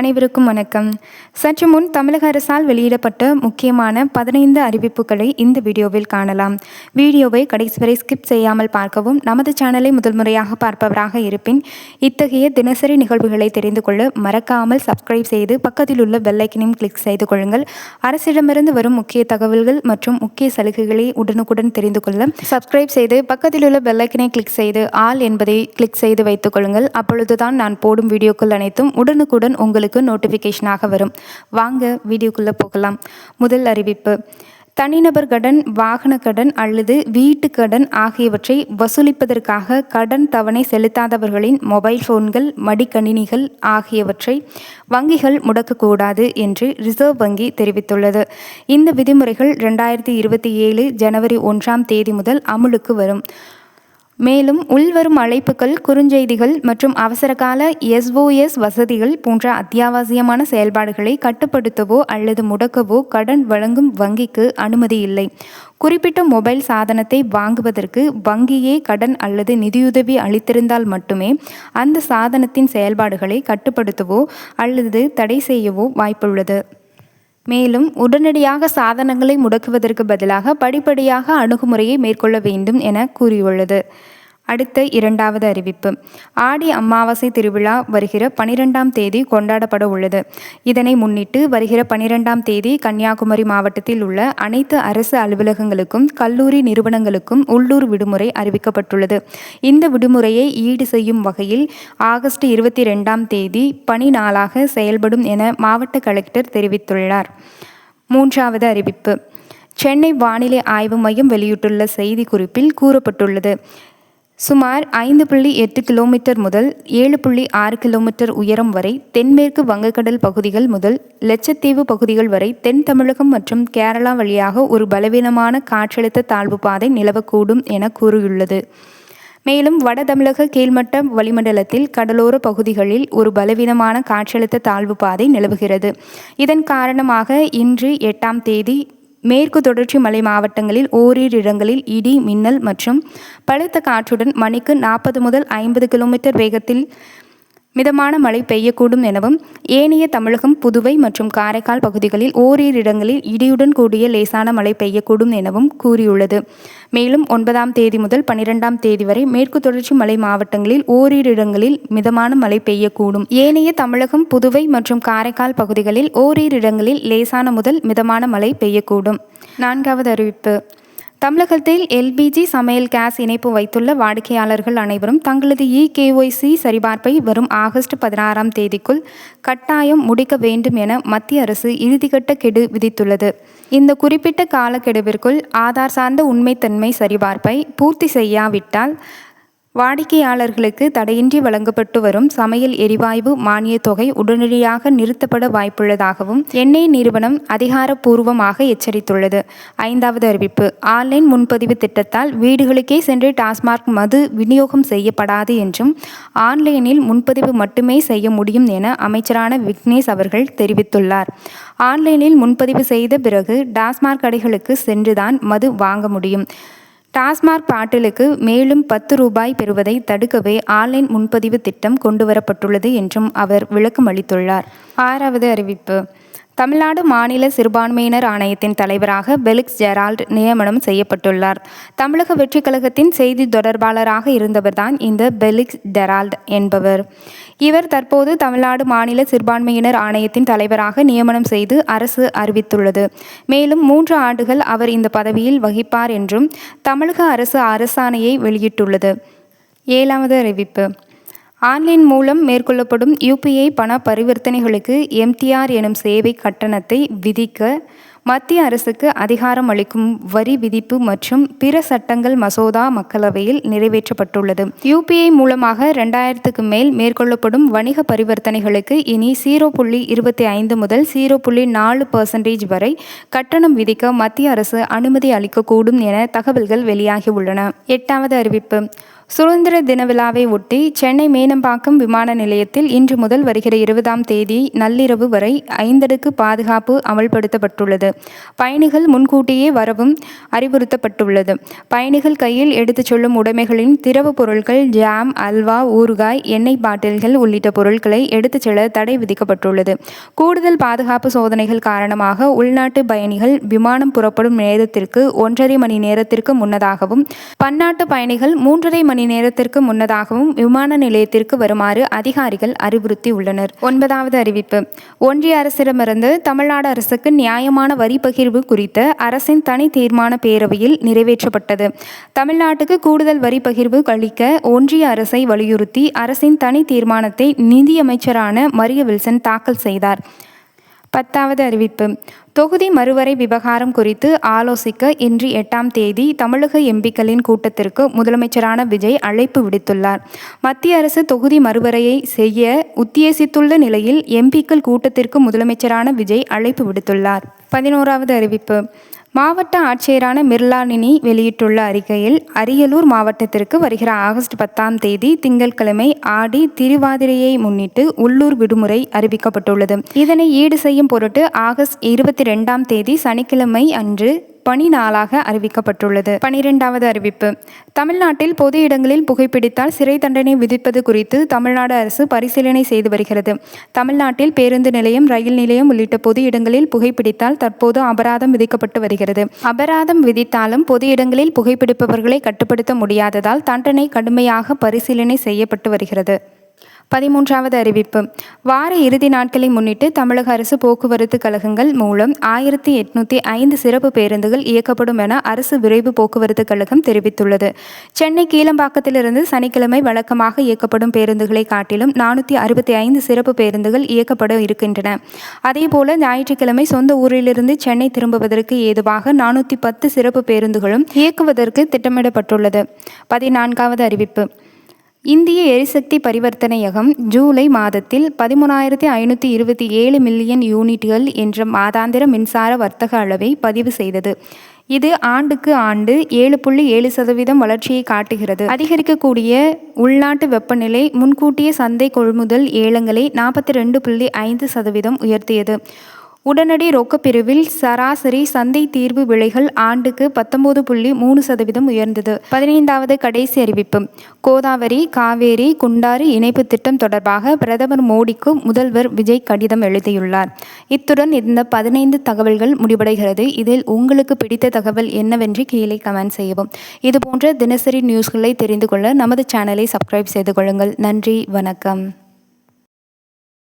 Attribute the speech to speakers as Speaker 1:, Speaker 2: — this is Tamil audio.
Speaker 1: அனைவருக்கும் வணக்கம். சற்று முன் தமிழக அரசால் வெளியிடப்பட்ட முக்கியமான 15 அறிவிப்புகளை இந்த வீடியோவில் காணலாம். வீடியோவை கடைசி வரை ஸ்கிப் செய்யாமல் பார்க்கவும். நமது சேனலை முதல் முறையாக பார்ப்பவராக இருப்பின் இத்தகைய தினசரி நிகழ்வுகளை தெரிந்து கொள்ள மறக்காமல் சப்ஸ்கிரைப் செய்து பக்கத்தில் உள்ள பெல் ஐக்கனையும் கிளிக் செய்து கொள்ளுங்கள். அரசிடமிருந்து வரும் முக்கிய தகவல்கள் மற்றும் முக்கிய சலுகைகளை உடனுக்குடன் தெரிந்து கொள்ள சப்ஸ்கிரைப் செய்து பக்கத்தில் உள்ள பெல் ஐக்கனை கிளிக் செய்து ஆல் என்பதை கிளிக் செய்து வைத்துக் கொள்ளுங்கள். அப்பொழுதுதான் நான் போடும் வீடியோக்கள் அனைத்தும் உடனுக்குடன் உங்களுக்கு நோட்டிஃபிகேஷனாக வரும். வாங்க வீடியோக்குள்ளே போகலாம். முதல் அறிவிப்பு: தனிநபர் கடன், வாகன கடன் அல்லது வீட்டு கடன் ஆகியவற்றை வசூலிப்பதற்காக கடன் தவணை செலுத்தாதவர்களின் மொபைல் போன்கள், மடிக்கணினிகள் ஆகியவற்றை வங்கிகள் முடக்கக்கூடாது என்று ரிசர்வ் வங்கி தெரிவித்துள்ளது. இந்த விதிமுறைகள் 2027 ஜனவரி 1 முதல் அமுலுக்கு வரும். மேலும் உள்வரும் அழைப்புகள், குறுஞ்செய்திகள் மற்றும் அவசரகால SOS வசதிகள் போன்ற அத்தியாவசியமான செயல்பாடுகளை கட்டுப்படுத்தவோ அல்லது முடக்கவோ கடன் வழங்கும் வங்கிக்கு அனுமதி இல்லை. குறிப்பிட்ட மொபைல் சாதனத்தை வாங்குவதற்கு வங்கியே கடன் அல்லது நிதியுதவி அளித்திருந்தால் மட்டுமே அந்த சாதனத்தின் செயல்பாடுகளை கட்டுப்படுத்தவோ அல்லது தடை செய்யவோ வாய்ப்புள்ளது. மேலும் உடனடியாக சாதனங்களை முடக்குவதற்கு பதிலாக படிப்படியாக அணுகுமுறையை மேற்கொள்ள வேண்டும் என கூறியுள்ளது. அடுத்த இரண்டாவது அறிவிப்பு: ஆடி அமாவாசை திருவிழா வருகிற 12 கொண்டாடப்பட உள்ளது. இதனை முன்னிட்டு வருகிற 12 கன்னியாகுமரி மாவட்டத்தில் உள்ள அனைத்து அரசு அலுவலகங்களுக்கும் கல்லூரி நிறுவனங்களுக்கும் உள்ளூர் விடுமுறை அறிவிக்கப்பட்டுள்ளது. இந்த விடுமுறையை ஈடு செய்யும் வகையில் ஆகஸ்ட் 22 பணி நாளாக செயல்படும் என மாவட்ட கலெக்டர் தெரிவித்துள்ளார். மூன்றாவது அறிவிப்பு: சென்னை வானிலை ஆய்வு மையம் வெளியிட்டுள்ள செய்திக்குறிப்பில் கூறப்பட்டுள்ளது. சுமார் 5.8 கிலோமீட்டர் முதல் 7.6 கிலோமீட்டர் உயரம் வரை தென்மேற்கு வங்கக்கடல் பகுதிகள் முதல் லட்சத்தீவு பகுதிகள் வரை தென் தமிழகம் மற்றும் கேரளா வழியாக ஒரு பலவீனமான காற்றழுத்த தாழ்வு பாதை நிலவக்கூடும் என கூறியுள்ளது. மேலும் வட தமிழக கீழ்மட்ட வளிமண்டலத்தில் கடலோர பகுதிகளில் ஒரு பலவீனமான காற்றழுத்த தாழ்வு பாதை நிலவுகிறது. இதன் காரணமாக இன்று 8 மேற்கு தொடர்ச்சி மலை மாவட்டங்களில் ஓரிரு இடங்களில் இடி, மின்னல் மற்றும் பலத்த காற்றுடன் மணிக்கு 40 முதல் 50 கிலோமீட்டர் வேகத்தில் மிதமான மழை பெய்யக்கூடும் எனவும், ஏனைய தமிழகம், புதுவை மற்றும் காரைக்கால் பகுதிகளில் ஓரிரு இடங்களில் இடியுடன் கூடிய லேசான மழை பெய்யக்கூடும் எனவும் கூறியுள்ளது. மேலும் 9 முதல் 12 வரை மேற்கு தொடர்ச்சி மலை மாவட்டங்களில் ஓரிரு இடங்களில் மிதமான மழை பெய்யக்கூடும். ஏனைய தமிழகம், புதுவை மற்றும் காரைக்கால் பகுதிகளில் ஓரிரு இடங்களில் லேசான முதல் மிதமான மழை பெய்யக்கூடும். நான்காவது அறிவிப்பு: தமிழகத்தில் LPG சமையல் கேஸ் இணைப்பு வைத்துள்ள வாடிக்கையாளர்கள் அனைவரும் தங்களது EKYC சரிபார்ப்பை வரும் ஆகஸ்ட் 16 கட்டாயம் முடிக்க வேண்டும் என மத்திய அரசு இறுதிக்கட்ட கெடு விதித்துள்ளது. இந்த குறிப்பிட்ட காலக்கெடுவிற்குள் ஆதார் சார்ந்த உண்மைத்தன்மை சரிபார்ப்பை பூர்த்தி செய்யாவிட்டால் வாடிக்கையாளர்களுக்கு தடையின்றி வழங்கப்பட்டு வரும் சமையல் எரிவாயு மானியத் தொகை உடனடியாக நிறுத்தப்பட வாய்ப்புள்ளதாகவும் எண்ணெய் நிறுவனம் அதிகாரப்பூர்வமாக எச்சரித்துள்ளது. ஐந்தாவது அறிவிப்பு: ஆன்லைன் முன்பதிவு திட்டத்தால் வீடுகளுக்கே சென்று டாஸ்மாக் மது விநியோகம் செய்யப்படாது என்றும் ஆன்லைனில் முன்பதிவு மட்டுமே செய்ய முடியும் என அமைச்சரான விக்னேஷ் அவர்கள் தெரிவித்துள்ளார். ஆன்லைனில் முன்பதிவு செய்த பிறகு டாஸ்மாக் கடைகளுக்கு சென்றுதான் மது வாங்க முடியும். டாஸ்மாக் பாட்டிலுக்கு மேலும் 10 ரூபாய் பெறுவதை தடுக்கவே ஆன்லைன் முன்பதிவு திட்டம் கொண்டுவரப்பட்டுள்ளது என்றும் அவர் விளக்கம் அளித்துள்ளார். ஆறாவது அறிவிப்பு: தமிழ்நாடு மாநில சிறுபான்மையினர் ஆணையத்தின் தலைவராக பெலிக்ஸ் ஜெரால்ட் நியமனம் செய்யப்பட்டுள்ளார். தமிழக வெற்றிக் கழகத்தின் செய்தி தொடர்பாளராக இருந்தவர்தான் இந்த பெலிக்ஸ் ஜெரால்ட் என்பவர். இவர் தற்போது தமிழ்நாடு மாநில சிறுபான்மையினர் ஆணையத்தின் தலைவராக நியமனம் செய்து அரசு அறிவித்துள்ளது. மேலும் 3 ஆண்டுகள் அவர் இந்த பதவியில் வகிப்பார் என்றும் தமிழக அரசு அரசாணையை வெளியிட்டுள்ளது. ஏழாவது அறிவிப்பு: ஆன்லைன் மூலம் மேற்கொள்ளப்படும் UPI பண பரிவர்த்தனைகளுக்கு MTR எனும் சேவை கட்டணத்தை விதிக்க மத்திய அரசுக்கு அதிகாரம் அளிக்கும் வரி விதிப்பு மற்றும் பிற சட்டங்கள் மசோதா மக்களவையில் நிறைவேற்றப்பட்டுள்ளது. UPI மூலமாக 2000க்கு மேல் மேற்கொள்ளப்படும் வணிக பரிவர்த்தனைகளுக்கு இனி 0.25 முதல் 0.4% வரை கட்டணம் விதிக்க மத்திய அரசு அனுமதி அளிக்கக்கூடும் என தகவல்கள் வெளியாகியுள்ளன. எட்டாவது அறிவிப்பு: சுதந்திர தின விழாவை ஒட்டி சென்னை மீனம்பாக்கம் விமான நிலையத்தில் இன்று முதல் வருகிற 20ஆம் தேதி நள்ளிரவு வரை 5 அடுக்கு பாதுகாப்பு அமல்படுத்தப்பட்டுள்ளது. பயணிகள் முன்கூட்டியே வரவும் அறிவுறுத்தப்பட்டுள்ளது. பயணிகள் கையில் எடுத்துச் செல்லும் உடைமைகளின் திரவ பொருட்கள், ஜாம், அல்வா, ஊறுகாய், எண்ணெய் பாட்டில்கள் உள்ளிட்ட பொருட்களை எடுத்துச் செல்ல தடை விதிக்கப்பட்டுள்ளது. கூடுதல் பாதுகாப்பு சோதனைகள் காரணமாக உள்நாட்டு பயணிகள் விமானம் புறப்படும் நேரத்திற்கு 1.5 மணி நேரத்திற்கு முன்னதாகவும், பன்னாட்டு பயணிகள் 3.5 மணி நேரத்திற்கு முன்னதாகவும் விமான நிலையத்திற்கு வருமாறு அதிகாரிகள் அறிவுறுத்தியுள்ளனர். 9வது அறிவிப்பு. ஒன்றிய அரசிடமிருந்து தமிழ்நாடு அரசுக்கு நியாயமான வரி பகிர்வு குறித்த அரசின் தனி தீர்மான பேரவையில் நிறைவேற்றப்பட்டது. தமிழ்நாட்டுக்கு கூடுதல் வரி பகிர்வு அளிக்க ஒன்றிய அரசை வலியுறுத்தி அரசின் தனி தீர்மானத்தை நிதியமைச்சரான மரிய வில்சன் தாக்கல் செய்தார். 10வது அறிவிப்பு. தொகுதி மறுவரை விவகாரம் குறித்து ஆலோசிக்க இன்று 8ஆம் தேதி தமிழக எம்பிக்களின் கூட்டத்திற்கு முதலமைச்சரான விஜய் அழைப்பு விடுத்துள்ளார். மத்திய அரசு தொகுதி மறுவரையை செய்ய உத்தேசித்துள்ள நிலையில் எம்பிக்கள் கூட்டத்திற்கு முதலமைச்சரான விஜய் அழைப்பு விடுத்துள்ளார். 11வது அறிவிப்பு. மாவட்ட ஆட்சியரான மிர்லானினி வெளியிட்டுள்ள அறிக்கையில், அரியலூர் மாவட்டத்திற்கு வருகிற ஆகஸ்ட் 10ஆம் தேதி திங்கட்கிழமை ஆடி திருவாதிரையை முன்னிட்டு உள்ளூர் விடுமுறை அறிவிக்கப்பட்டுள்ளது. இதனை ஈடு செய்யும் பொருட்டு ஆகஸ்ட் 22ஆம் தேதி சனிக்கிழமை அன்று பணி நாளாக அறிவிக்கப்பட்டுள்ளது. 12வது அறிவிப்பு. தமிழ்நாட்டில் பொது இடங்களில் புகைப்பிடித்தால் சிறை தண்டனை விதிப்பது குறித்து தமிழ்நாடு அரசு பரிசீலனை செய்து வருகிறது. தமிழ்நாட்டில் பேருந்து நிலையம், ரயில் நிலையம் உள்ளிட்ட பொது இடங்களில் புகைப்பிடித்தால் தற்போது அபராதம் விதிக்கப்பட்டு வருகிறது. அபராதம் விதித்தாலும் பொது இடங்களில் புகைப்பிடிப்பவர்களை கட்டுப்படுத்த முடியாததால் தண்டனை கடுமையாக பரிசீலனை செய்யப்பட்டு வருகிறது. 13வது அறிவிப்பு. வார இறுதி நாட்களை முன்னிட்டு தமிழக அரசு போக்குவரத்து கழகங்கள் மூலம் 1805 சிறப்பு பேருந்துகள் இயக்கப்படும் என அரசு விரைவு போக்குவரத்து கழகம் தெரிவித்துள்ளது. சென்னை கீழம்பாக்கத்திலிருந்து சனிக்கிழமை வழக்கமாக இயக்கப்படும் பேருந்துகளை காட்டிலும் 465 சிறப்பு பேருந்துகள் இயக்கப்பட இருக்கின்றன. அதேபோல ஞாயிற்றுக்கிழமை சொந்த ஊரிலிருந்து சென்னை திரும்புவதற்கு ஏதுவாக 410 சிறப்பு பேருந்துகளும் இயக்குவதற்கு திட்டமிடப்பட்டுள்ளது. 14வது அறிவிப்பு. இந்திய எரிசக்தி பரிவர்த்தனையகம் ஜூலை மாதத்தில் 13,527 மில்லியன் யூனிட்டுகள் என்ற மாதாந்திர மின்சார வர்த்தக அளவை பதிவு செய்தது. இது ஆண்டுக்கு ஆண்டு 7.7% வளர்ச்சியை காட்டுகிறது. அதிகரிக்கக்கூடிய உள்நாட்டு வெப்பநிலை முன்கூட்டிய சந்தை கொள்முதல் ஏலங்களை 42.5% உயர்த்தியது. உடனடி ரொக்கப் பிரிவில் சராசரி சந்தை தீர்வு விலைகள் ஆண்டுக்கு 19.3% உயர்ந்தது. 15வது கடைசி அறிவிப்பு. கோதாவரி, காவேரி, குண்டாறு இணைப்பு திட்டம் தொடர்பாக பிரதமர் மோடிக்கு முதல்வர் விஜய் கடிதம் எழுதியுள்ளார். இத்துடன் இந்த 15 தகவல்கள் முடிவடைகிறது. இதில் உங்களுக்கு பிடித்த தகவல் என்னவென்று கீழே கமெண்ட் செய்யவும். இதுபோன்ற தினசரி நியூஸ்களை தெரிந்து கொள்ள நமது சேனலை சப்ஸ்கிரைப் செய்து கொள்ளுங்கள். நன்றி, வணக்கம்.